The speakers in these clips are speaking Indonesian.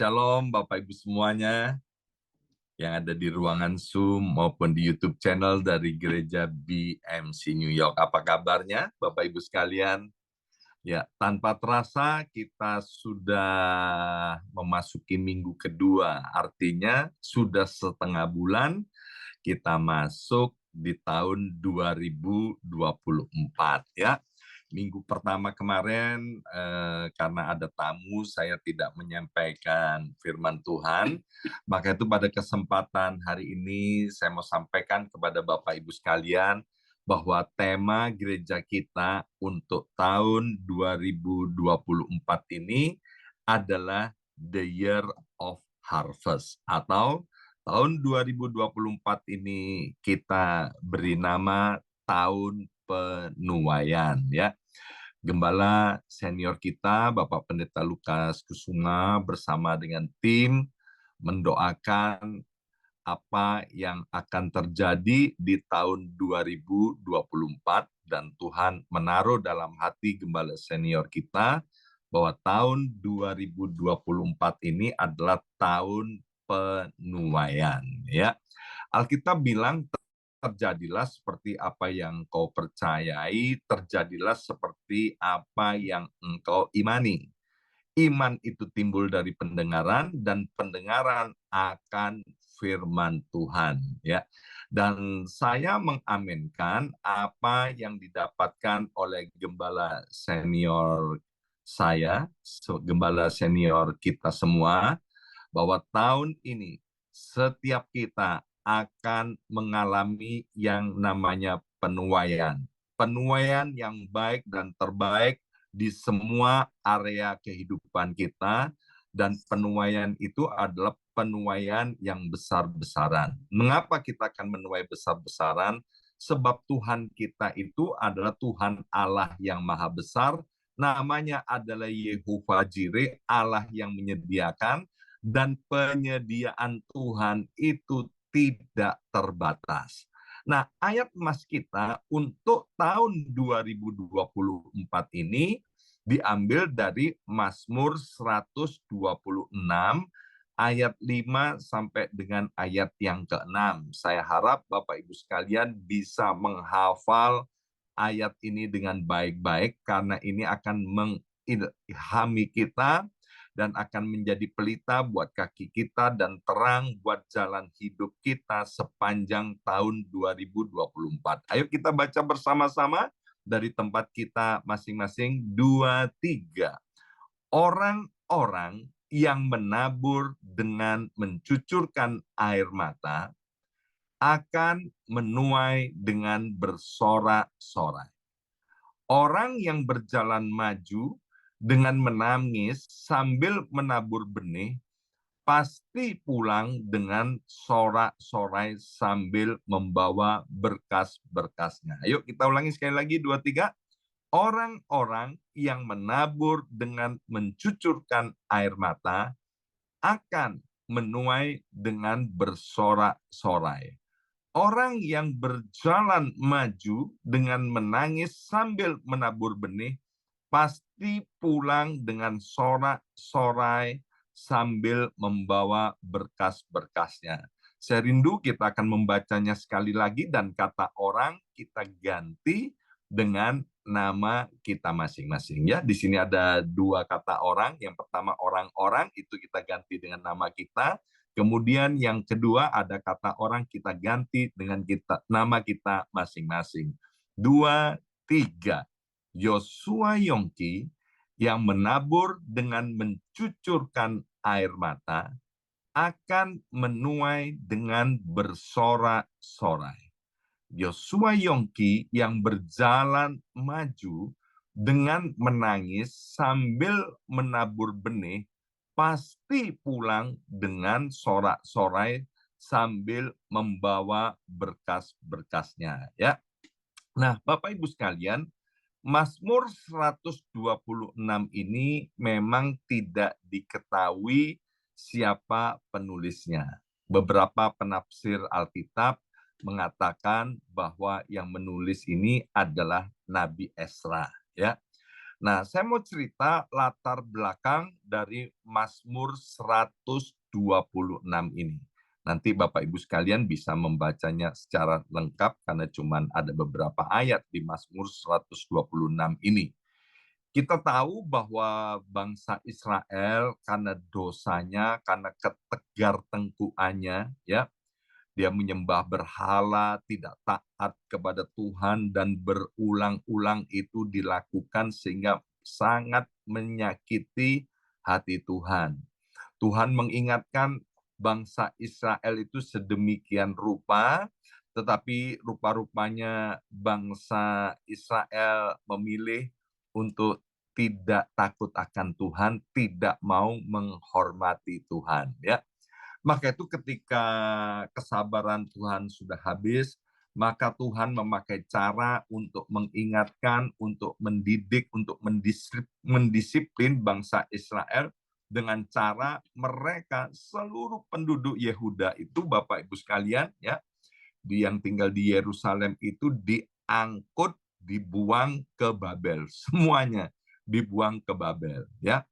Shalom Bapak Ibu semuanya yang ada di ruangan Zoom maupun di YouTube channel dari Gereja BMC New York. Apa kabarnya Bapak Ibu sekalian? Ya, tanpa terasa kita sudah memasuki minggu kedua. Artinya sudah setengah bulan kita masuk di tahun 2024 ya. Minggu pertama kemarin karena ada tamu saya tidak menyampaikan firman Tuhan, maka itu pada kesempatan hari ini saya mau sampaikan kepada Bapak Ibu sekalian bahwa tema gereja kita untuk tahun 2024 ini adalah The Year of Harvest, atau tahun 2024 ini kita beri nama tahun penuaian ya. Gembala senior kita, Bapak Pendeta Lukas Kusuma, bersama dengan tim mendoakan apa yang akan terjadi di tahun 2024, dan Tuhan menaruh dalam hati Gembala senior kita bahwa tahun 2024 ini adalah tahun penuaian ya. Alkitab bilang terjadilah seperti apa yang kau percayai, terjadilah seperti apa yang engkau imani. Iman itu timbul dari pendengaran, dan pendengaran akan firman Tuhan ya. Dan saya mengaminkan apa yang didapatkan oleh gembala senior saya, gembala senior kita semua, bahwa tahun ini setiap kita akan mengalami yang namanya penuaian. Penuaian yang baik dan terbaik di semua area kehidupan kita, dan penuaian itu adalah penuaian yang besar-besaran. Mengapa kita akan menuai besar-besaran? Sebab Tuhan kita itu adalah Tuhan Allah yang maha besar, namanya adalah Yehovah Jireh, Allah yang menyediakan, dan penyediaan Tuhan itu tidak terbatas. Nah, ayat emas kita untuk tahun 2024 ini diambil dari Mazmur 126 ayat 5 sampai dengan ayat yang ke-6. Saya harap Bapak Ibu sekalian bisa menghafal ayat ini dengan baik-baik, karena ini akan mengilhami kita dan akan menjadi pelita buat kaki kita dan terang buat jalan hidup kita sepanjang tahun 2024. Ayo kita baca bersama-sama dari tempat kita masing-masing. 2, 3. Orang-orang yang menabur dengan mencucurkan air mata akan menuai dengan bersorak-sorai. Orang yang berjalan maju dengan menangis sambil menabur benih, pasti pulang dengan sorak-sorai sambil membawa berkas-berkasnya. Ayo kita ulangi sekali lagi, 2, 3. Orang-orang yang menabur dengan mencucurkan air mata akan menuai dengan bersorak-sorai. Orang yang berjalan maju dengan menangis sambil menabur benih, pasti pulang dengan sorak-sorai sambil membawa berkas-berkasnya. Saya rindu kita akan membacanya sekali lagi, dan kata orang kita ganti dengan nama kita masing-masing ya. Di sini ada 2 kata orang. Yang pertama orang-orang, itu kita ganti dengan nama kita. Kemudian yang kedua ada kata orang, kita ganti dengan nama kita masing-masing. 2, 3. Yosua Yongki yang menabur dengan mencucurkan air mata akan menuai dengan bersorak-sorai. Yosua Yongki yang berjalan maju dengan menangis sambil menabur benih, pasti pulang dengan sorak-sorai sambil membawa berkas-berkasnya ya. Nah, Bapak Ibu sekalian, Mazmur 126 ini memang tidak diketahui siapa penulisnya. Beberapa penafsir Alkitab mengatakan bahwa yang menulis ini adalah Nabi Ezra ya. Nah, saya mau cerita latar belakang dari Mazmur 126 ini. Nanti Bapak Ibu sekalian bisa membacanya secara lengkap karena cuma ada beberapa ayat di Mazmur 126 ini. Kita tahu bahwa bangsa Israel karena dosanya, karena ketegar-tengkuannya, ya, dia menyembah berhala, tidak taat kepada Tuhan, dan berulang-ulang itu dilakukan sehingga sangat menyakiti hati Tuhan. Tuhan mengingatkan bangsa Israel itu sedemikian rupa, tetapi rupa-rupanya bangsa Israel memilih untuk tidak takut akan Tuhan, tidak mau menghormati Tuhan. Ya, maka itu ketika kesabaran Tuhan sudah habis, maka Tuhan memakai cara untuk mengingatkan, untuk mendidik, untuk mendisiplin bangsa Israel dengan cara mereka seluruh penduduk Yehuda itu Bapak Ibu sekalian ya, yang tinggal di Yerusalem itu diangkut, dibuang ke Babel, semuanya dibuang ke Babel ya.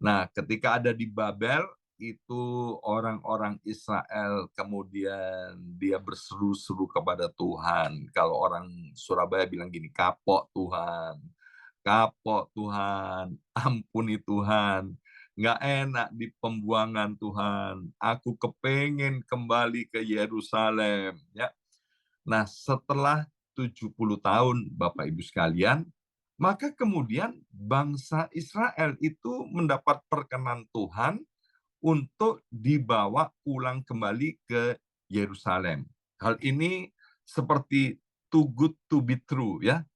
Nah, ketika ada di Babel, itu orang-orang Israel kemudian dia berseru-seru kepada Tuhan. Kalau orang Surabaya bilang gini, kapok Tuhan, ampuni Tuhan. Nggak enak di pembuangan Tuhan. Aku kepengen kembali ke Yerusalem. Ya. Nah, setelah 70 tahun, Bapak Ibu sekalian, maka kemudian bangsa Israel itu mendapat perkenan Tuhan untuk dibawa pulang kembali ke Yerusalem. Hal ini seperti too good to be true ya.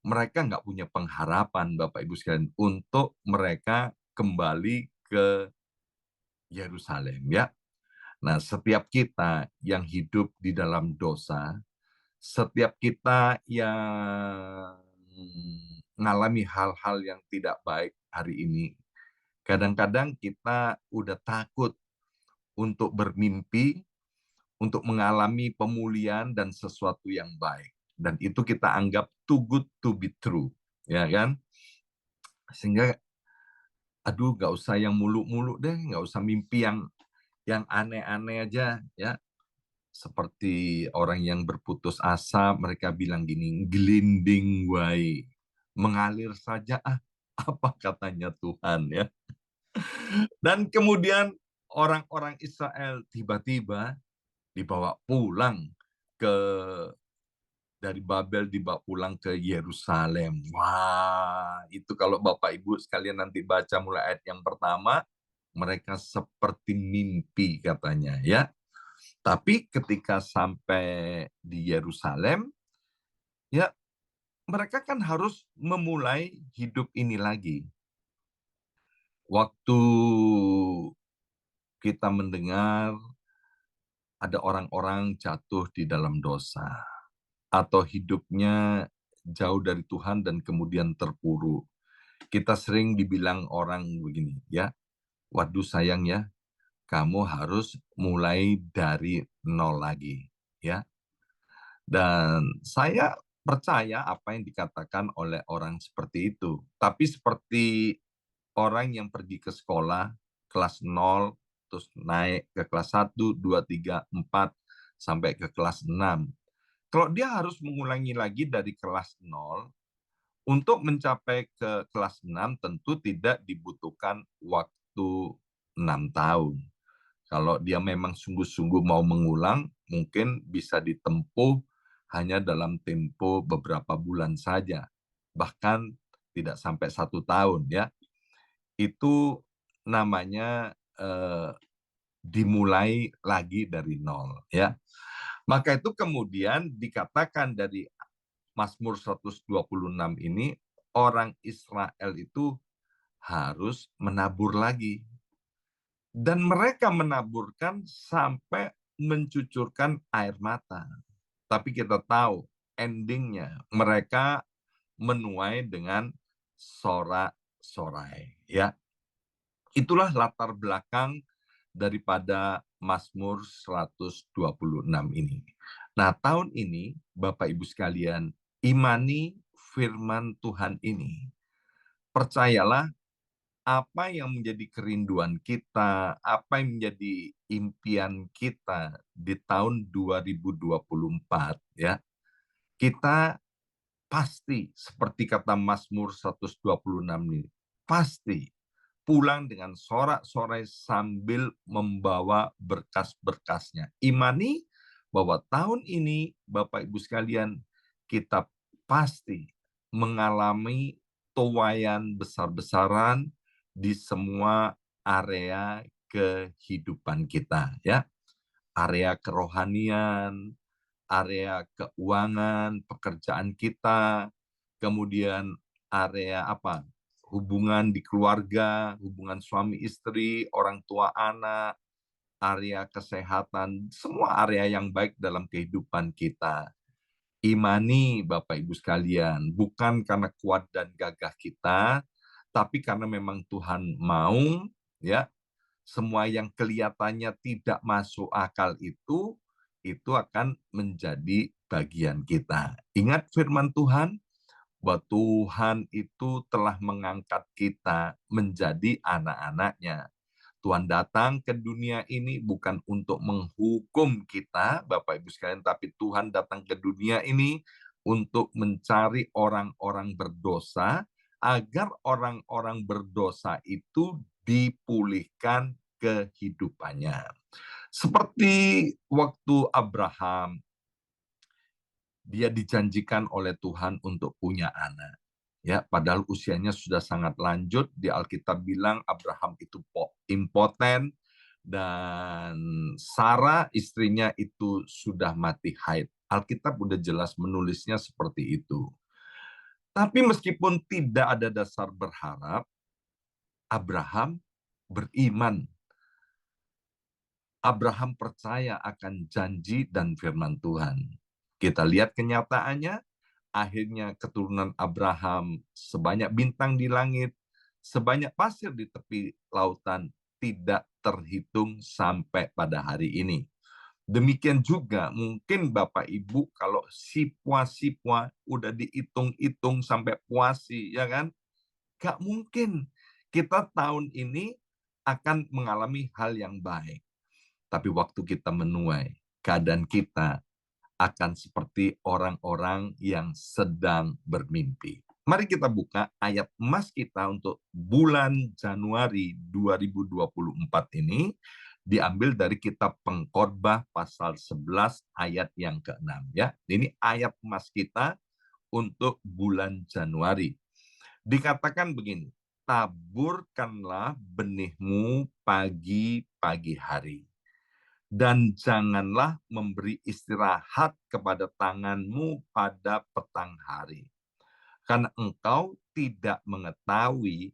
Mereka nggak punya pengharapan Bapak Ibu sekalian untuk mereka kembali ke Yerusalem ya. Nah, setiap kita yang hidup di dalam dosa, setiap kita yang mengalami hal-hal yang tidak baik hari ini, kadang-kadang kita udah takut untuk bermimpi, untuk mengalami pemulihan dan sesuatu yang baik. Dan itu kita anggap too good to be true. Ya kan? Sehingga, aduh nggak usah yang muluk-muluk deh, nggak usah mimpi yang aneh-aneh aja. Ya, seperti orang yang berputus asa, mereka bilang gini, gelinding wae, mengalir saja apa katanya Tuhan ya. Dan kemudian orang-orang Israel tiba-tiba dibawa pulang ke dari Babel, dibawa pulang ke Yerusalem. Wah, itu kalau Bapak Ibu sekalian nanti baca mulai ayat yang pertama, mereka seperti mimpi katanya ya. Tapi ketika sampai di Yerusalem, ya mereka kan harus memulai hidup ini lagi. Waktu kita mendengar ada orang-orang jatuh di dalam dosa, atau hidupnya jauh dari Tuhan dan kemudian terpuruk. Kita sering dibilang orang begini, ya, waduh sayang ya, kamu harus mulai dari nol lagi. Ya, dan saya percaya apa yang dikatakan oleh orang seperti itu. Tapi seperti orang yang pergi ke sekolah, kelas nol terus naik ke kelas 1, 2, 3, 4, sampai ke kelas 6. Kalau dia harus mengulangi lagi dari kelas nol, untuk mencapai ke kelas 6 tentu tidak dibutuhkan waktu 6 tahun. Kalau dia memang sungguh-sungguh mau mengulang, mungkin bisa ditempuh hanya dalam tempo beberapa bulan saja. Bahkan tidak sampai 1 tahun ya. Itu namanya dimulai lagi dari nol ya. Maka itu kemudian dikatakan dari Mazmur 126 ini, orang Israel itu harus menabur lagi. Dan mereka menaburkan sampai mencucurkan air mata. Tapi kita tahu endingnya mereka menuai dengan sorak-sorai. Ya, itulah latar belakang daripada Mazmur 126 ini. Nah, tahun ini Bapak Ibu sekalian, imani firman Tuhan ini. Percayalah, apa yang menjadi kerinduan kita, apa yang menjadi impian kita di tahun 2024 ya, kita pasti seperti kata Mazmur 126 ini, pasti pulang dengan sorak-sorai sambil membawa berkas-berkasnya. Imani bahwa tahun ini, Bapak Ibu sekalian, kita pasti mengalami tuaian besar-besaran di semua area kehidupan kita, ya. Area kerohanian, area keuangan, pekerjaan kita, kemudian area apa? Hubungan di keluarga, hubungan suami istri, orang tua anak, area kesehatan, semua area yang baik dalam kehidupan kita. Imani Bapak Ibu sekalian, bukan karena kuat dan gagah kita, tapi karena memang Tuhan mau, ya, semua yang kelihatannya tidak masuk akal itu akan menjadi bagian kita. Ingat firman Tuhan, bahwa Tuhan itu telah mengangkat kita menjadi anak-anaknya. Tuhan datang ke dunia ini bukan untuk menghukum kita, Bapak Ibu sekalian, tapi Tuhan datang ke dunia ini untuk mencari orang-orang berdosa, agar orang-orang berdosa itu dipulihkan kehidupannya. Seperti waktu Abraham, dia dijanjikan oleh Tuhan untuk punya anak. Ya, padahal usianya sudah sangat lanjut. Di Alkitab bilang Abraham itu impoten, dan Sarah istrinya itu sudah mati haid. Alkitab udah jelas menulisnya seperti itu. Tapi meskipun tidak ada dasar berharap, Abraham beriman. Abraham percaya akan janji dan firman Tuhan. Kita lihat kenyataannya, akhirnya keturunan Abraham sebanyak bintang di langit, sebanyak pasir di tepi lautan, tidak terhitung sampai pada hari ini. Demikian juga mungkin Bapak Ibu kalau sipwa-sipwa udah dihitung-hitung sampai puasi, ya kan? Gak mungkin kita tahun ini akan mengalami hal yang baik. Tapi waktu kita menuai, keadaan kita akan seperti orang-orang yang sedang bermimpi. Mari kita buka ayat emas kita untuk bulan Januari 2024 ini, diambil dari kitab Pengkhotbah pasal 11 ayat yang ke-6 ya. Ini ayat emas kita untuk bulan Januari. Dikatakan begini, taburkanlah benihmu pagi-pagi hari, dan janganlah memberi istirahat kepada tanganmu pada petang hari. Karena engkau tidak mengetahui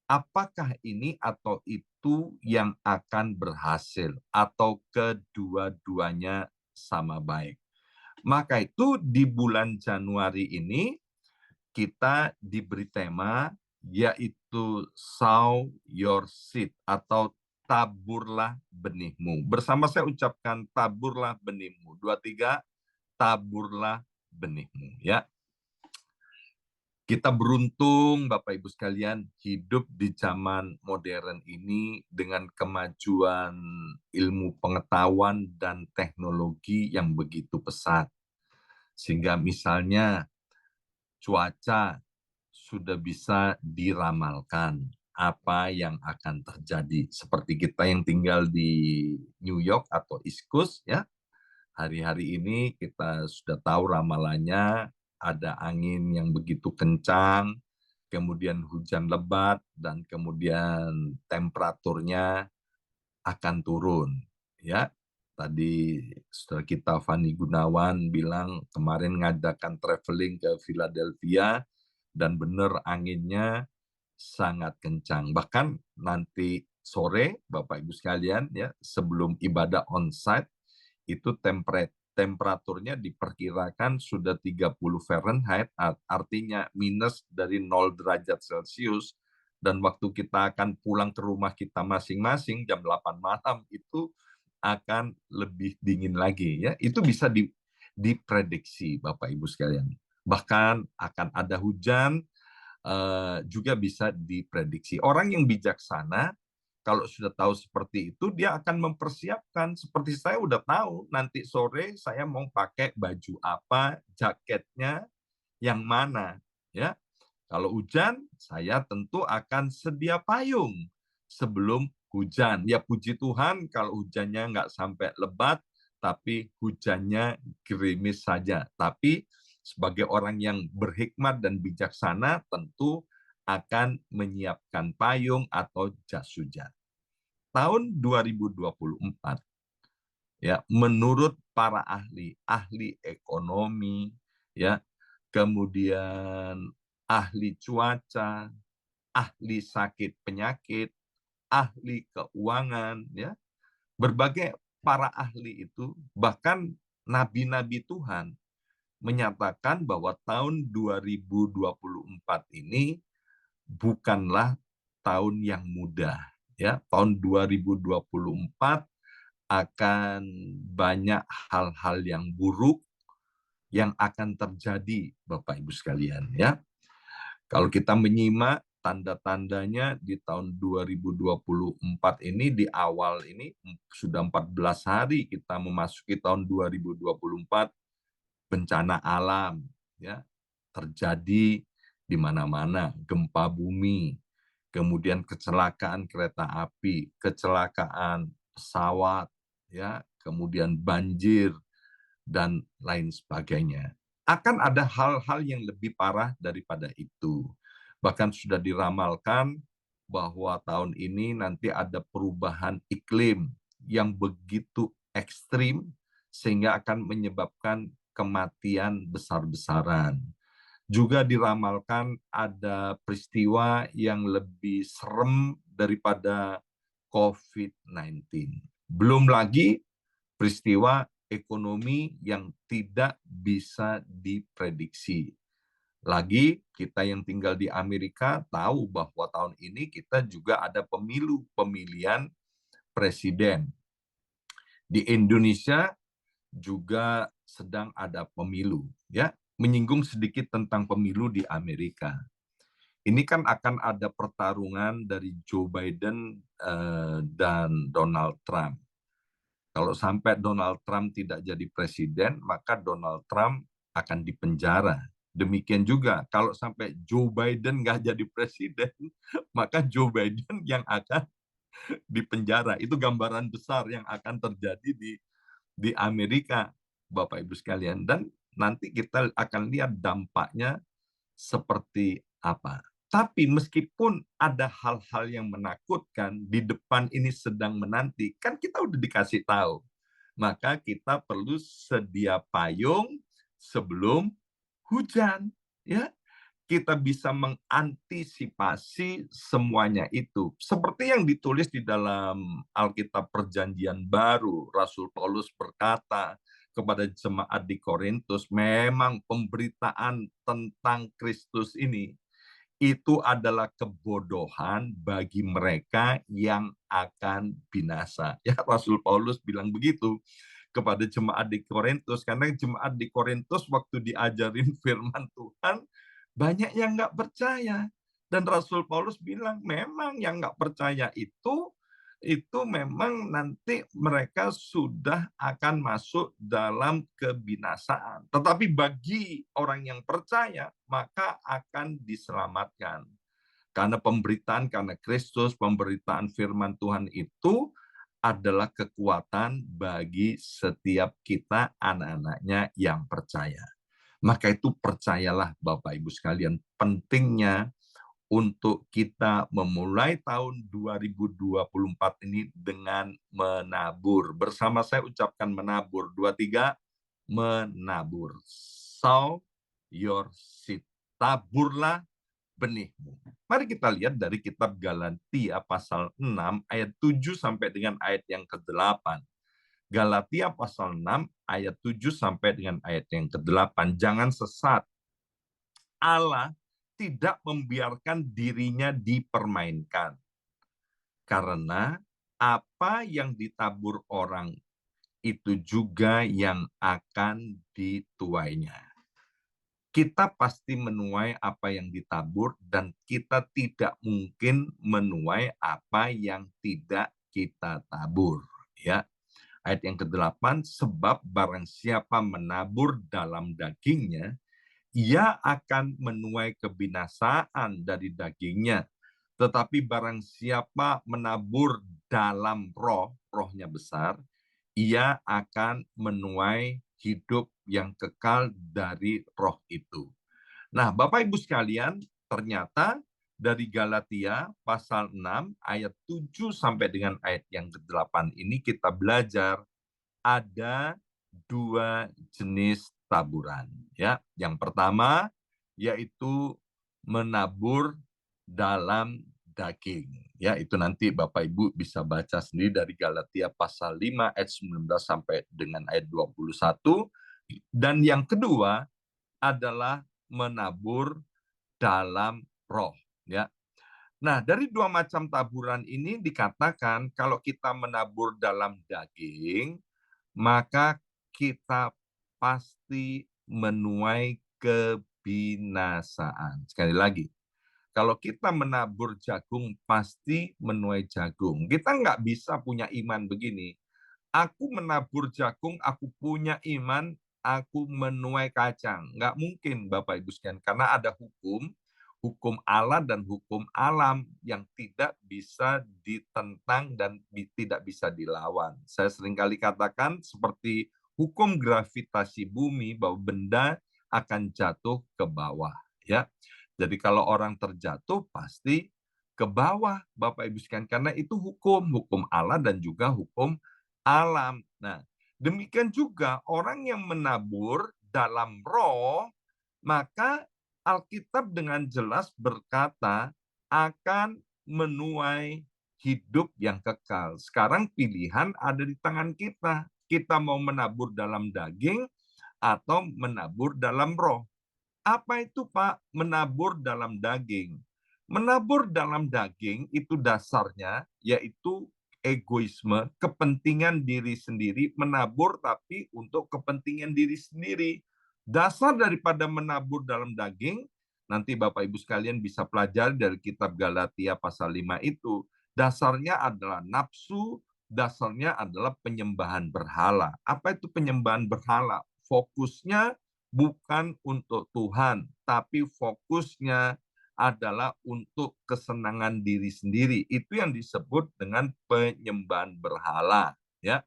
apakah ini atau itu yang akan berhasil, atau kedua-duanya sama baik. Maka itu di bulan Januari ini kita diberi tema yaitu sow your seed atau taburlah benihmu. Bersama saya ucapkan taburlah benihmu. 2, 3, taburlah benihmu. Ya, kita beruntung Bapak Ibu sekalian hidup di zaman modern ini dengan kemajuan ilmu pengetahuan dan teknologi yang begitu pesat. Sehingga misalnya cuaca sudah bisa diramalkan apa yang akan terjadi. Seperti kita yang tinggal di New York atau East Coast, ya, hari-hari ini kita sudah tahu ramalannya, ada angin yang begitu kencang, kemudian hujan lebat, dan kemudian temperaturnya akan turun. Ya, tadi saudara kita Fani Gunawan bilang kemarin ngadakan traveling ke Philadelphia, dan benar anginnya sangat kencang. Bahkan nanti sore, Bapak Ibu sekalian, ya, sebelum ibadah onsite, itu temperaturnya diperkirakan sudah 30 Fahrenheit, artinya minus dari 0 derajat Celcius, dan waktu kita akan pulang ke rumah kita masing-masing jam 8 malam itu akan lebih dingin lagi. Ya, itu bisa diprediksi Bapak Ibu sekalian. Bahkan akan ada hujan, juga bisa diprediksi. Orang yang bijaksana, kalau sudah tahu seperti itu, dia akan mempersiapkan. Seperti saya udah tahu, nanti sore saya mau pakai baju apa, jaketnya yang mana. Ya, kalau hujan, saya tentu akan sedia payung sebelum hujan. Ya puji Tuhan kalau hujannya nggak sampai lebat, tapi hujannya gerimis saja. Tapi sebagai orang yang berhikmat dan bijaksana, tentu akan menyiapkan payung atau jas hujan. Tahun 2024, ya, menurut para ahli ekonomi, ya, kemudian ahli cuaca, ahli sakit penyakit, ahli keuangan, ya, berbagai para ahli itu, bahkan nabi-nabi Tuhan menyatakan bahwa tahun 2024 ini bukanlah tahun yang mudah, ya. Tahun 2024 akan banyak hal-hal yang buruk yang akan terjadi, Bapak Ibu sekalian, ya. Kalau kita menyimak tanda-tandanya di tahun 2024 ini, di awal ini sudah 14 hari kita memasuki tahun 2024, bencana alam, ya, terjadi di mana-mana, gempa bumi, kemudian kecelakaan kereta api, kecelakaan pesawat, ya, kemudian banjir, dan lain sebagainya. Akan ada hal-hal yang lebih parah daripada itu. Bahkan sudah diramalkan bahwa tahun ini nanti ada perubahan iklim yang begitu ekstrim sehingga akan menyebabkan kematian besar-besaran. Juga diramalkan ada peristiwa yang lebih serem daripada COVID-19. Belum lagi peristiwa ekonomi yang tidak bisa diprediksi. Lagi, kita yang tinggal di Amerika tahu bahwa tahun ini kita juga ada pemilihan presiden. Di Indonesia juga sedang ada pemilu, ya. Menyinggung sedikit tentang pemilu di Amerika. Ini kan akan ada pertarungan dari Joe Biden dan Donald Trump. Kalau sampai Donald Trump tidak jadi presiden, maka Donald Trump akan dipenjara. Demikian juga kalau sampai Joe Biden nggak jadi presiden, maka Joe Biden yang akan dipenjara. Itu gambaran besar yang akan terjadi di Amerika, Bapak Ibu sekalian. Dan nanti kita akan lihat dampaknya seperti apa. Tapi meskipun ada hal-hal yang menakutkan di depan ini sedang menanti, kan kita udah dikasih tahu. Maka kita perlu sedia payung sebelum hujan, ya. Kita bisa mengantisipasi semuanya itu. Seperti yang ditulis di dalam Alkitab Perjanjian Baru, Rasul Paulus berkata kepada jemaat di Korintus, memang pemberitaan tentang Kristus ini itu adalah kebodohan bagi mereka yang akan binasa. Ya, Rasul Paulus bilang begitu kepada jemaat di Korintus, karena jemaat di Korintus waktu diajarin firman Tuhan, banyak yang nggak percaya. Dan Rasul Paulus bilang, memang yang nggak percaya itu memang nanti mereka sudah akan masuk dalam kebinasaan. Tetapi bagi orang yang percaya, maka akan diselamatkan. Karena pemberitaan, karena Kristus, pemberitaan firman Tuhan itu adalah kekuatan bagi setiap kita, anak-anaknya yang percaya. Maka itu percayalah Bapak Ibu sekalian, pentingnya untuk kita memulai tahun 2024 ini dengan menabur. Bersama saya ucapkan menabur. 2, 3, menabur. Sow your seed. Taburlah benihmu. Mari kita lihat dari kitab Galatia pasal 6 ayat 7 sampai dengan ayat yang ke-8. Galatia pasal 6 ayat 7 sampai dengan ayat yang ke-8. Jangan sesat. Allah tidak membiarkan dirinya dipermainkan. Karena apa yang ditabur orang itu juga yang akan dituainya. kita pasti menuai apa yang ditabur dan kita tidak mungkin menuai apa yang tidak kita tabur. Ya, ayat yang ke-8, sebab barang siapa menabur dalam dagingnya, ia akan menuai kebinasaan dari dagingnya. Tetapi barang siapa menabur dalam roh, rohnya besar, ia akan menuai hidup yang kekal dari roh itu. Nah, Bapak Ibu sekalian, ternyata dari Galatia pasal 6 ayat 7 sampai dengan ayat yang ke-8 ini kita belajar ada dua jenis taburan. Ya, yang pertama yaitu menabur dalam daging. Ya, itu nanti Bapak Ibu bisa baca sendiri dari Galatia pasal 5 ayat 19 sampai dengan ayat 21. Dan yang kedua adalah menabur dalam roh. Ya. Nah, dari dua macam taburan ini dikatakan kalau kita menabur dalam daging, maka kita pasti menuai kebinasaan. Sekali lagi, kalau kita menabur jagung, pasti menuai jagung. Kita nggak bisa punya iman begini. Aku menabur jagung, aku punya iman, aku menuai kacang. Nggak mungkin, Bapak Ibu sekalian, karena ada hukum Allah dan hukum alam yang tidak bisa ditentang dan tidak bisa dilawan. Saya seringkali katakan seperti hukum gravitasi bumi bahwa benda akan jatuh ke bawah. Ya, jadi kalau orang terjatuh pasti ke bawah, Bapak Ibu sekalian, karena itu hukum Allah dan juga hukum alam. Nah, demikian juga orang yang menabur dalam roh, maka Alkitab dengan jelas berkata akan menuai hidup yang kekal. Sekarang pilihan ada di tangan kita. Kita mau menabur dalam daging atau menabur dalam roh. Apa itu, Pak, menabur dalam daging? Menabur dalam daging itu dasarnya yaitu egoisme, kepentingan diri sendiri, menabur tapi untuk kepentingan diri sendiri. Dasar daripada menabur dalam daging, nanti Bapak Ibu sekalian bisa pelajari dari kitab Galatia pasal 5 itu. Dasarnya adalah nafsu, dasarnya adalah penyembahan berhala. Apa itu penyembahan berhala? Fokusnya bukan untuk Tuhan, tapi fokusnya adalah untuk kesenangan diri sendiri. Itu yang disebut dengan penyembahan berhala. Ya,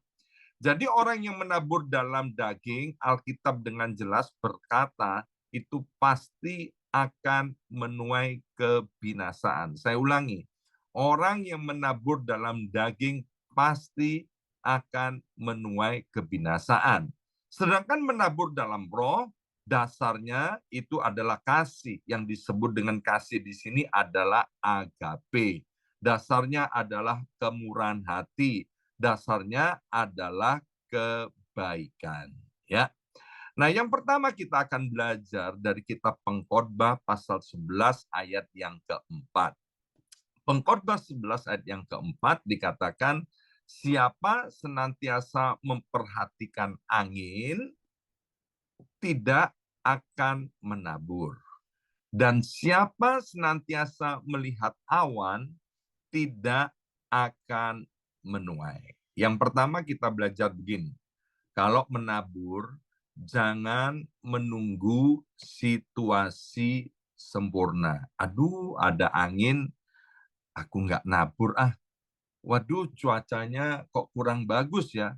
jadi orang yang menabur dalam daging, Alkitab dengan jelas berkata itu pasti akan menuai kebinasaan. Saya ulangi, orang yang menabur dalam daging pasti akan menuai kebinasaan. Sedangkan menabur dalam roh, dasarnya itu adalah kasih. Yang disebut dengan kasih di sini adalah agape. Dasarnya adalah kemurahan hati. Dasarnya adalah kebaikan. Ya. Nah, yang pertama kita akan belajar dari kitab Pengkhotbah pasal 11 ayat yang keempat. Pengkhotbah 11 ayat yang keempat dikatakan, siapa senantiasa memperhatikan angin, tidak akan menabur. Dan siapa senantiasa melihat awan, tidak akan menuai. Yang pertama kita belajar begini, kalau menabur, jangan menunggu situasi sempurna. Aduh, ada angin, aku nggak nabur ah. Waduh, cuacanya kok kurang bagus ya.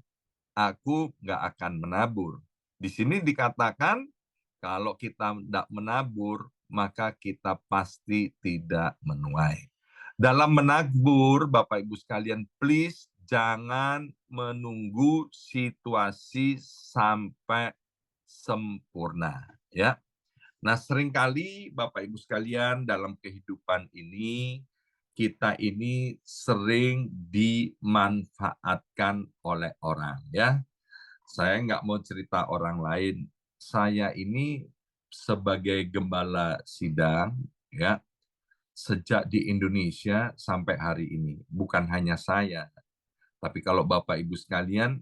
Aku nggak akan menabur. Di sini dikatakan, kalau kita tidak menabur, maka kita pasti tidak menuai. Dalam menabur, Bapak Ibu sekalian, please jangan menunggu situasi sampai sempurna. Ya. Nah, seringkali Bapak Ibu sekalian dalam kehidupan ini, kita ini sering dimanfaatkan oleh orang. Ya, saya nggak mau cerita orang lain. Saya ini sebagai gembala sidang, ya, sejak di Indonesia sampai hari ini. Bukan hanya saya, tapi kalau Bapak Ibu sekalian,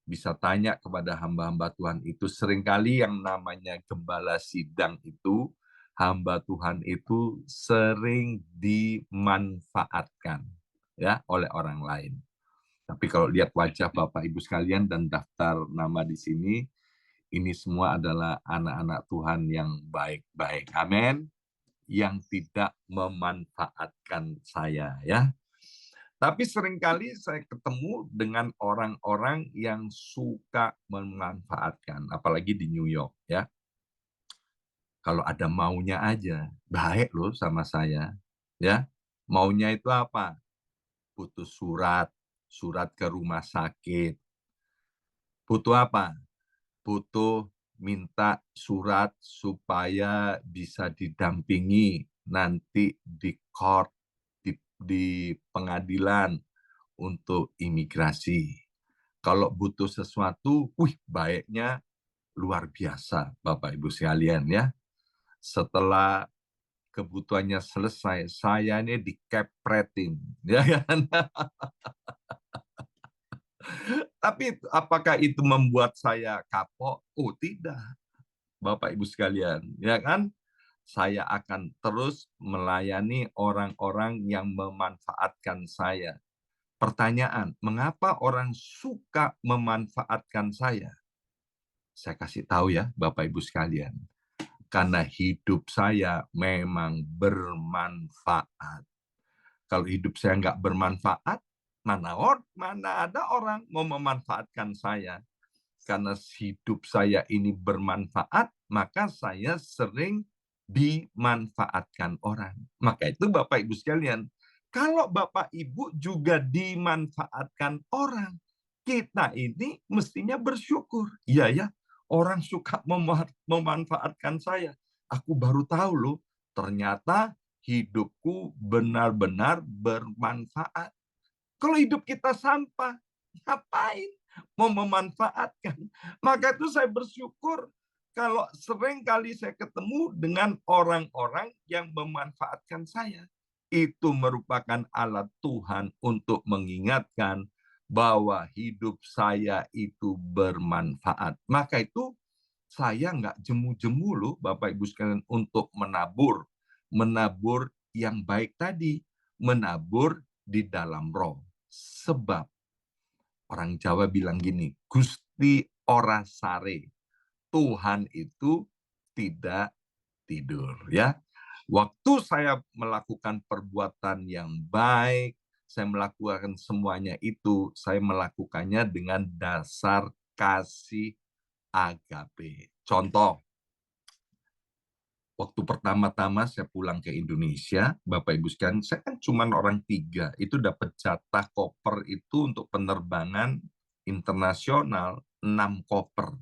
bisa tanya kepada hamba-hamba Tuhan itu. Seringkali yang namanya gembala sidang itu, hamba Tuhan itu sering dimanfaatkan ya oleh orang lain. Tapi kalau lihat wajah Bapak Ibu sekalian dan daftar nama di sini, ini semua adalah anak-anak Tuhan yang baik-baik. Amin. Yang tidak memanfaatkan saya ya. Tapi seringkali saya ketemu dengan orang-orang yang suka memanfaatkan, apalagi di New York ya. Kalau ada maunya aja, baik loh sama saya. Ya, maunya itu apa? Butuh surat, surat ke rumah sakit. Butuh apa? Butuh minta surat supaya bisa didampingi nanti di court, di pengadilan untuk imigrasi. Kalau butuh sesuatu, baiknya luar biasa, Bapak Ibu sekalian ya. Setelah kebutuhannya selesai, saya ini dikepretin, ya kan? Tapi apakah itu membuat saya kapok? Oh, tidak, Bapak Ibu sekalian, ya kan? Saya akan terus melayani orang-orang yang memanfaatkan saya. Pertanyaan, mengapa orang suka memanfaatkan saya? Saya kasih tahu ya, Bapak Ibu sekalian. Karena hidup saya memang bermanfaat. Kalau hidup saya nggak bermanfaat, mana ada orang mau memanfaatkan saya. Karena hidup saya ini bermanfaat, maka saya sering dimanfaatkan orang. Maka itu Bapak Ibu sekalian, kalau Bapak Ibu juga dimanfaatkan orang, kita ini mestinya bersyukur. Iya ya, orang suka memanfaatkan saya. Aku baru tahu loh, ternyata hidupku benar-benar bermanfaat. Kalau hidup kita sampah, ngapain mau memanfaatkan? Maka itu saya bersyukur kalau sering kali saya ketemu dengan orang-orang yang memanfaatkan saya. Itu merupakan alat Tuhan untuk mengingatkan bahwa hidup saya itu bermanfaat. Maka itu saya nggak jemu-jemu loh Bapak Ibu sekalian untuk menabur. Menabur yang baik tadi. Menabur di dalam roh. Sebab orang Jawa bilang gini, Gusti ora sare. Tuhan itu tidak tidur ya. Waktu saya melakukan perbuatan yang baik, saya melakukan semuanya itu, saya melakukannya dengan dasar kasih agape. Contoh, waktu pertama-tama saya pulang ke Indonesia, Bapak Ibu sekalian, saya kan cuma orang 3, itu dapat jatah koper itu untuk penerbangan internasional 6 koper.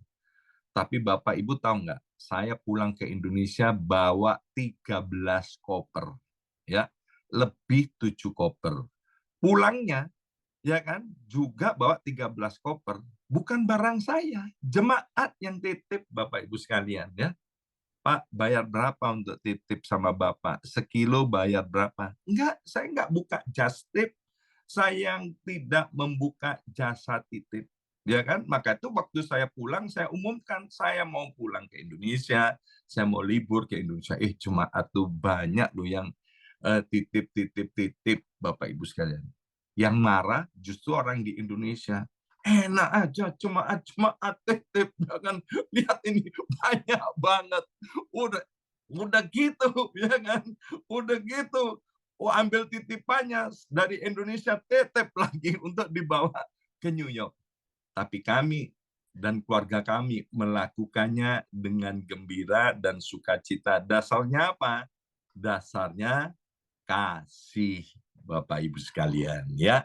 Tapi Bapak Ibu tahu nggak, saya pulang ke Indonesia bawa 13 koper, ya, lebih 7 koper. Pulangnya, ya kan, juga bawa 13 koper. Bukan barang saya, jemaat yang titip Bapak Ibu sekalian, ya. Pak, bayar berapa untuk titip sama Bapak? Sekilo bayar berapa? Enggak, saya enggak buka just tip. Saya yang tidak membuka jasa titip. Ya kan? Maka itu waktu saya pulang, saya umumkan, saya mau pulang ke Indonesia, saya mau libur ke Indonesia. Jemaat tuh banyak loh yang titip Bapak Ibu sekalian. Yang marah justru orang di Indonesia. Enak aja jemaat titip, jangan lihat ini banyak banget. Udah gitu ya kan, udah gitu. Ambil titipannya dari Indonesia, titip lagi untuk dibawa ke New York. Tapi kami dan keluarga kami melakukannya dengan gembira dan sukacita. Dasarnya apa? Dasarnya kasih, Bapak Ibu sekalian ya.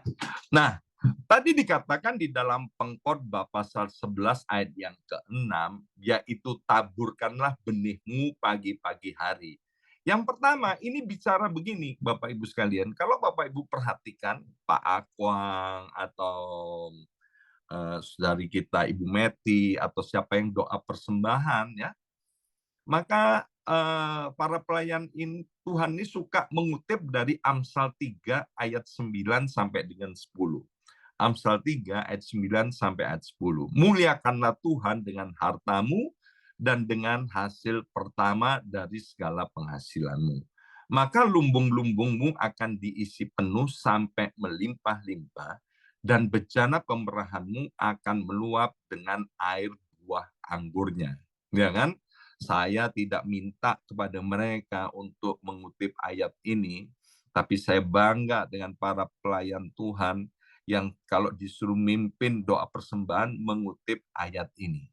Nah, tadi dikatakan di dalam Pengkhotbah pasal 11 ayat yang ke-6, yaitu taburkanlah benihmu pagi-pagi hari. Yang pertama, ini bicara begini, Bapak Ibu sekalian. Kalau Bapak Ibu perhatikan Pak Akwang atau saudari kita Ibu Meti atau siapa yang doa persembahan ya, maka para pelayan Tuhan ini suka mengutip dari Amsal 3 ayat 9 sampai dengan 10. Amsal 3 ayat 9 sampai ayat 10. Muliakanlah Tuhan dengan hartamu dan dengan hasil pertama dari segala penghasilanmu. Maka lumbung-lumbungmu akan diisi penuh sampai melimpah-limpah, dan bejana pemerahanmu akan meluap dengan air buah anggurnya. Ya kan? Saya tidak minta kepada mereka untuk mengutip ayat ini, tapi saya bangga dengan para pelayan Tuhan yang kalau disuruh mimpin doa persembahan mengutip ayat ini.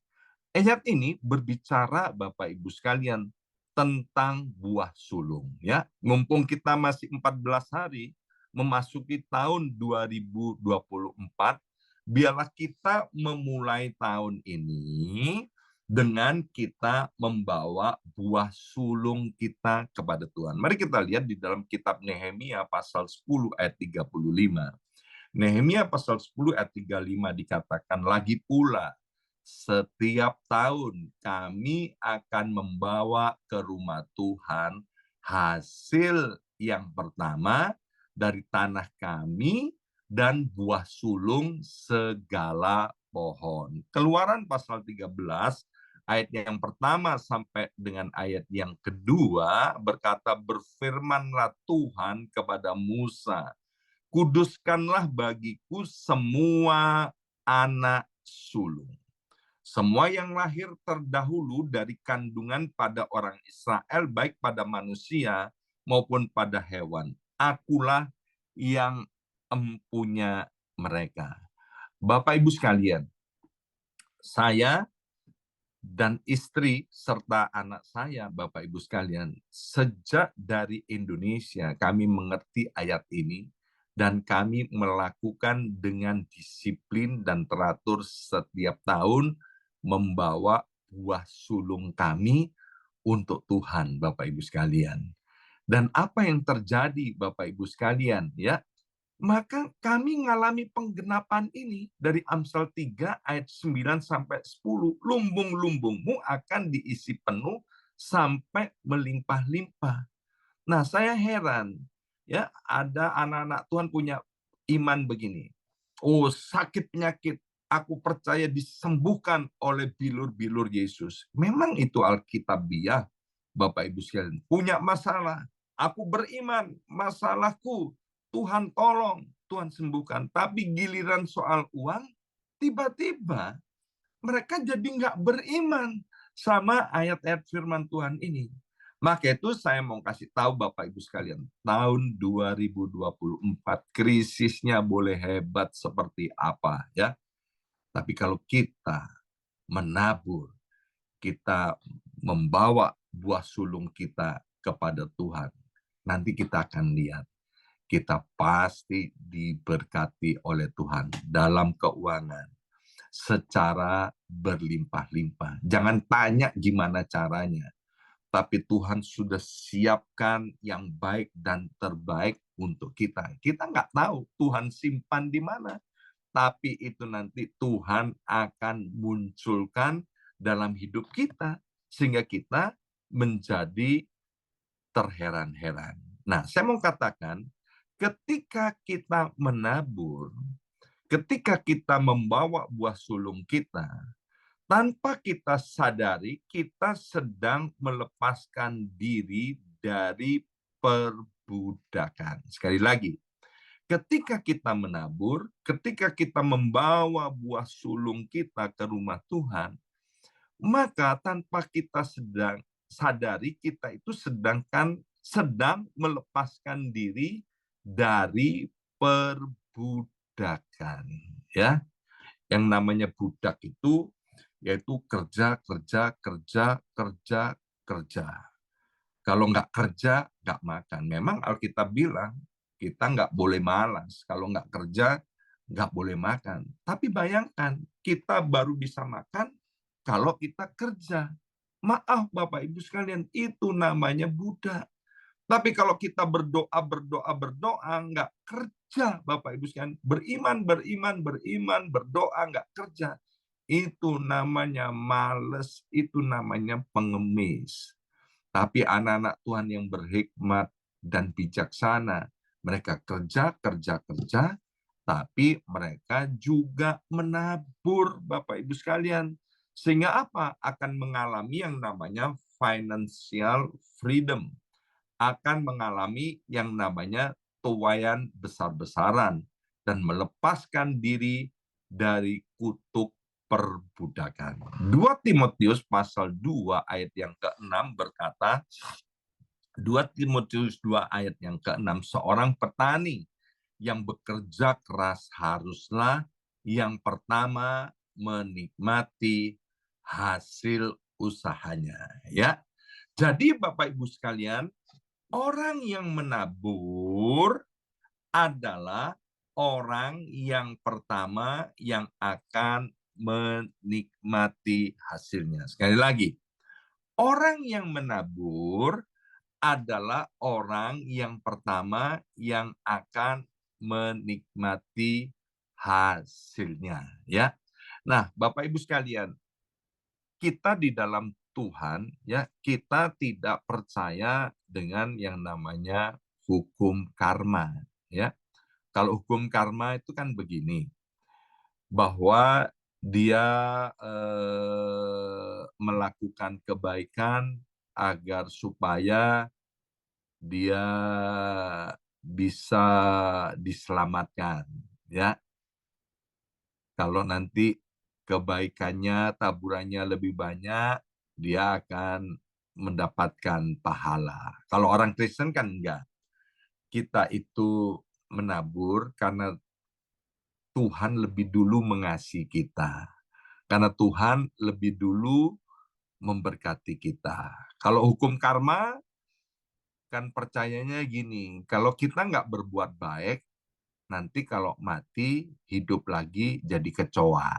Ayat ini berbicara Bapak Ibu sekalian tentang buah sulung ya. Mumpung kita masih 14 hari memasuki tahun 2024, biarlah kita memulai tahun ini dengan kita membawa buah sulung kita kepada Tuhan. Mari kita lihat di dalam kitab Nehemia pasal 10 ayat 35. Nehemia pasal 10 ayat 35 dikatakan, lagi pula setiap tahun kami akan membawa ke rumah Tuhan hasil yang pertama dari tanah kami dan buah sulung segala pohon. Keluaran pasal 13 ayat yang pertama sampai dengan ayat yang kedua berkata, berfirmanlah Tuhan kepada Musa, kuduskanlah bagiku semua anak sulung. Semua yang lahir terdahulu dari kandungan pada orang Israel, baik pada manusia maupun pada hewan. Akulah yang empunya mereka. Bapak Ibu sekalian, saya dan istri serta anak saya, Bapak Ibu sekalian, sejak dari Indonesia kami mengerti ayat ini dan kami melakukan dengan disiplin dan teratur setiap tahun membawa buah sulung kami untuk Tuhan, Bapak Ibu sekalian. Dan apa yang terjadi Bapak Ibu sekalian ya? Maka kami mengalami penggenapan ini dari Amsal 3 ayat 9 sampai 10. Lumbung-lumbungmu akan diisi penuh sampai melimpah-limpah. Nah, saya heran ya, ada anak-anak Tuhan punya iman begini. Oh, sakit penyakit aku percaya disembuhkan oleh bilur-bilur Yesus. Memang itu Alkitabiah, Bapak Ibu sekalian. Punya masalah, aku beriman, masalahku Tuhan tolong, Tuhan sembuhkan. Tapi giliran soal uang, tiba-tiba mereka jadi nggak beriman sama ayat-ayat firman Tuhan ini. Maka itu saya mau kasih tahu Bapak Ibu sekalian, tahun 2024 krisisnya boleh hebat seperti apa ya. Tapi kalau kita menabur, kita membawa buah sulung kita kepada Tuhan, nanti kita akan lihat kita pasti diberkati oleh Tuhan dalam keuangan secara berlimpah-limpah. Jangan tanya gimana caranya, tapi Tuhan sudah siapkan yang baik dan terbaik untuk kita. Kita nggak tahu Tuhan simpan di mana, tapi itu nanti Tuhan akan munculkan dalam hidup kita, sehingga kita menjadi terheran-heran. Nah, saya mau katakan, ketika kita menabur, ketika kita membawa buah sulung kita, tanpa kita sadari, kita sedang melepaskan diri dari perbudakan. Sekali lagi, ketika kita menabur, ketika kita membawa buah sulung kita ke rumah Tuhan, maka tanpa kita sedang sadari, kita itu sedang melepaskan diri dari perbudakan, ya. Yang namanya budak itu yaitu kerja, kerja, kerja, kerja, kerja. Kalau nggak kerja, nggak makan. Memang Alkitab bilang kita nggak boleh malas. Kalau nggak kerja, nggak boleh makan. Tapi bayangkan, kita baru bisa makan kalau kita kerja. Maaf Bapak Ibu sekalian, itu namanya budak. Tapi kalau kita berdoa, berdoa, berdoa, nggak kerja, Bapak Ibu sekalian, beriman, beriman, beriman, berdoa, nggak kerja, itu namanya males, itu namanya pengemis. Tapi anak-anak Tuhan yang berhikmat dan bijaksana, mereka kerja, kerja, kerja, tapi mereka juga menabur, Bapak Ibu sekalian. Sehingga apa? Akan mengalami yang namanya financial freedom, akan mengalami yang namanya tuaian besar-besaran, dan melepaskan diri dari kutuk perbudakan. 2 Timotius pasal 2 ayat yang ke-6 berkata, 2 Timotius 2 ayat yang ke-6, seorang petani yang bekerja keras haruslah yang pertama menikmati hasil usahanya, ya. Jadi Bapak Ibu sekalian, orang yang menabur adalah orang yang pertama yang akan menikmati hasilnya. Sekali lagi, orang yang menabur adalah orang yang pertama yang akan menikmati hasilnya, ya. Nah, Bapak Ibu sekalian, kita di dalam Tuhan, ya, kita tidak percaya dengan yang namanya hukum karma, ya. Kalau hukum karma itu kan begini, bahwa dia melakukan kebaikan agar supaya dia bisa diselamatkan, ya. Kalau nanti kebaikannya, taburannya lebih banyak, dia akan mendapatkan pahala. Kalau orang Kristen kan enggak. Kita itu menabur karena Tuhan lebih dulu mengasihi kita. Karena Tuhan lebih dulu memberkati kita. Kalau hukum karma, kan percayanya gini, kalau kita nggak berbuat baik, nanti kalau mati, hidup lagi jadi kecoa.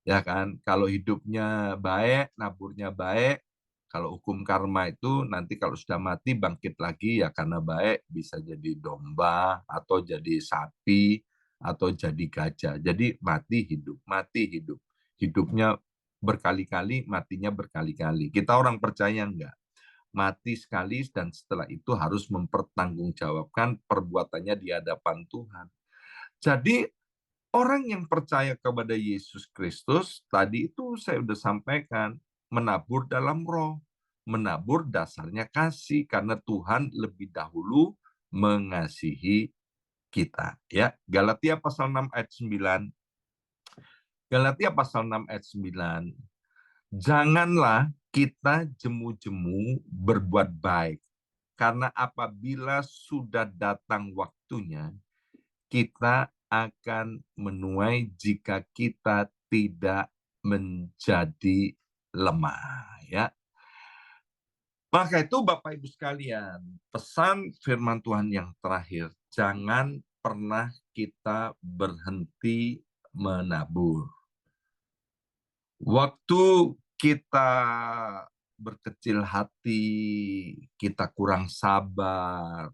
Ya kan? Kalau hidupnya baik, naburnya baik, kalau hukum karma itu nanti kalau sudah mati bangkit lagi ya karena baik bisa jadi domba atau jadi sapi atau jadi gajah. Jadi mati hidup, mati hidup. Hidupnya berkali-kali, matinya berkali-kali. Kita orang percaya enggak? Mati sekali dan setelah itu harus mempertanggungjawabkan perbuatannya di hadapan Tuhan. Jadi orang yang percaya kepada Yesus Kristus, tadi itu saya sudah sampaikan, menabur dalam roh. Menabur dasarnya kasih, karena Tuhan lebih dahulu mengasihi kita. Ya, Galatia pasal 6 ayat 9. Galatia pasal 6 ayat 9. Janganlah kita jemu-jemu berbuat baik, karena apabila sudah datang waktunya, kita akan menuai jika kita tidak menjadi lemah, ya. Maka itu Bapak Ibu sekalian, pesan firman Tuhan yang terakhir, jangan pernah kita berhenti menabur. Waktu kita berkecil hati, kita kurang sabar,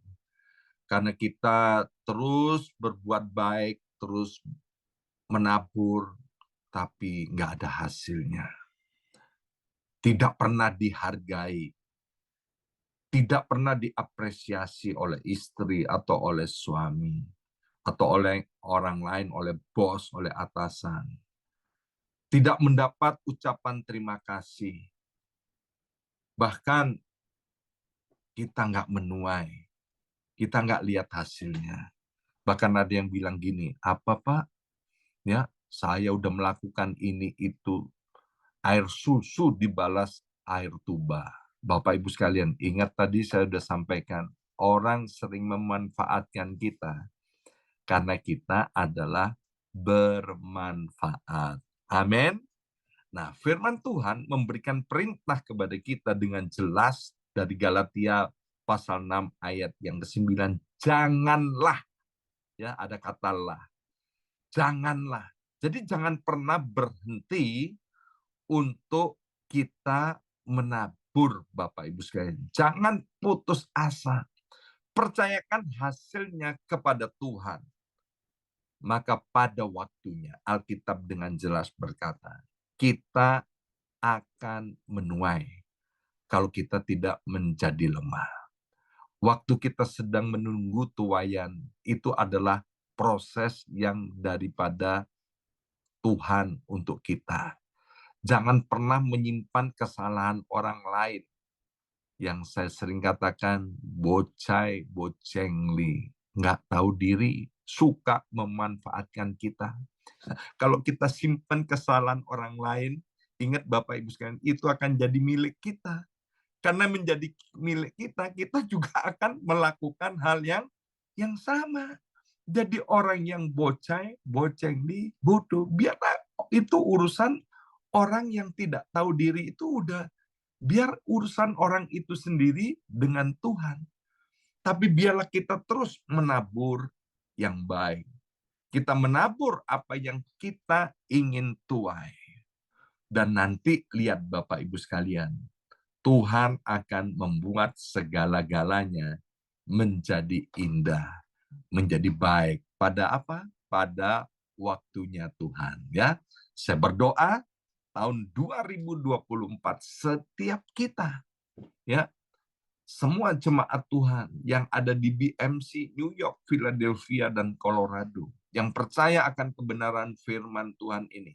karena kita terus berbuat baik, terus menabur, tapi nggak ada hasilnya. Tidak pernah dihargai, tidak pernah diapresiasi oleh istri atau oleh suami, atau oleh orang lain, oleh bos, oleh atasan. Tidak mendapat ucapan terima kasih. Bahkan kita nggak menuai, kita nggak lihat hasilnya. Bahkan ada yang bilang gini, apa Pak? Ya, saya udah melakukan ini itu, air susu dibalas air tuba. Bapak Ibu sekalian, ingat tadi saya sudah sampaikan, orang sering memanfaatkan kita karena kita adalah bermanfaat. Amin. Nah, firman Tuhan memberikan perintah kepada kita dengan jelas dari Galatia pasal 6 ayat yang ke-9. Janganlah, ya ada kata lah. Janganlah. Jadi jangan pernah berhenti untuk kita menabur, Bapak Ibu sekalian. Jangan putus asa. Percayakan hasilnya kepada Tuhan. Maka pada waktunya Alkitab dengan jelas berkata, kita akan menuai kalau kita tidak menjadi lemah. Waktu kita sedang menunggu tuaian, itu adalah proses yang daripada Tuhan untuk kita. Jangan pernah menyimpan kesalahan orang lain. Yang saya sering katakan, bocai, bocengli, nggak tahu diri, suka memanfaatkan kita. Kalau kita simpan kesalahan orang lain, ingat Bapak Ibu sekalian, itu akan jadi milik kita. Karena menjadi milik kita, kita juga akan melakukan hal yang sama. Jadi orang yang bocai, bocengli, bodoh, biarlah itu urusan orang yang tidak tahu diri itu udah. Biar urusan orang itu sendiri dengan Tuhan. Tapi biarlah kita terus menabur yang baik. Kita menabur apa yang kita ingin tuai. Dan nanti lihat Bapak Ibu sekalian, Tuhan akan membuat segala-galanya menjadi indah, menjadi baik. Pada apa? Pada waktunya Tuhan. Ya, saya berdoa tahun 2024 setiap kita, ya, semua jemaat Tuhan yang ada di BMC, New York, Philadelphia, dan Colorado, yang percaya akan kebenaran firman Tuhan ini,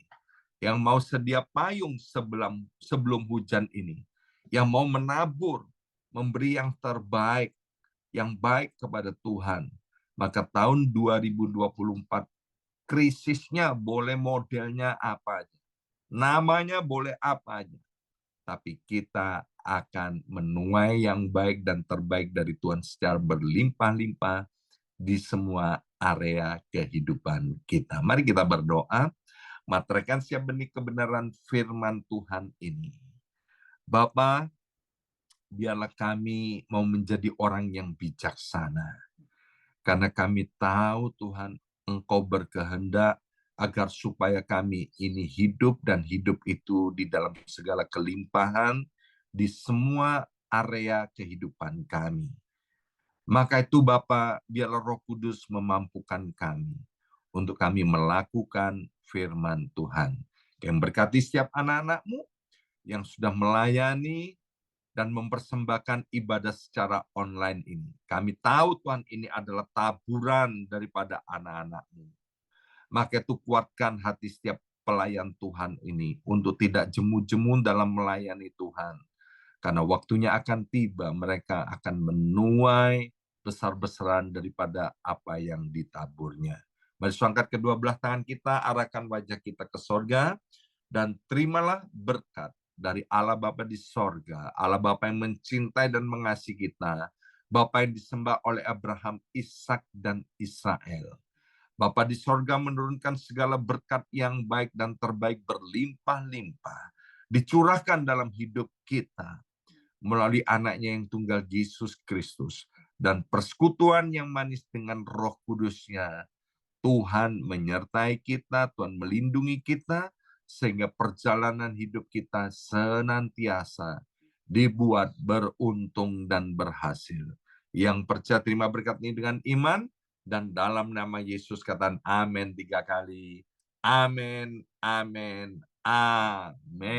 yang mau sedia payung sebelum hujan ini, yang mau menabur, memberi yang terbaik, yang baik kepada Tuhan, maka tahun 2024 krisisnya boleh modelnya apa aja, namanya boleh apa aja, tapi kita akan menuai yang baik dan terbaik dari Tuhan secara berlimpah-limpah di semua area kehidupan kita. Mari kita berdoa, materaikan siap benih kebenaran firman Tuhan ini. Bapa, biarlah kami mau menjadi orang yang bijaksana. Karena kami tahu Tuhan, Engkau berkehendak agar supaya kami ini hidup dan hidup itu di dalam segala kelimpahan di semua area kehidupan kami. Maka itu Bapa, biarlah Roh Kudus memampukan kami untuk kami melakukan firman Tuhan. Yang berkati setiap anak-anak-Mu yang sudah melayani dan mempersembahkan ibadah secara online ini. Kami tahu Tuhan ini adalah taburan daripada anak-anak-Mu. Maka itu kuatkan hati setiap pelayan Tuhan ini untuk tidak jemu-jemu dalam melayani Tuhan. Karena waktunya akan tiba, mereka akan menuai besar-besaran daripada apa yang ditaburnya. Mari angkat kedua belah tangan kita, arahkan wajah kita ke sorga, dan terimalah berkat dari Allah Bapa di sorga, Allah Bapa yang mencintai dan mengasihi kita, Bapa yang disembah oleh Abraham, Ishak, dan Israel. Bapa di sorga menurunkan segala berkat yang baik dan terbaik berlimpah-limpah, dicurahkan dalam hidup kita, melalui anaknya yang tunggal Yesus Kristus, dan persekutuan yang manis dengan Roh Kudusnya. Tuhan menyertai kita, Tuhan melindungi kita, sehingga perjalanan hidup kita senantiasa dibuat beruntung dan berhasil. Yang percaya terima berkat ini dengan iman, dan dalam nama Yesus katakan amin 3 kali. Amin, amin, amin.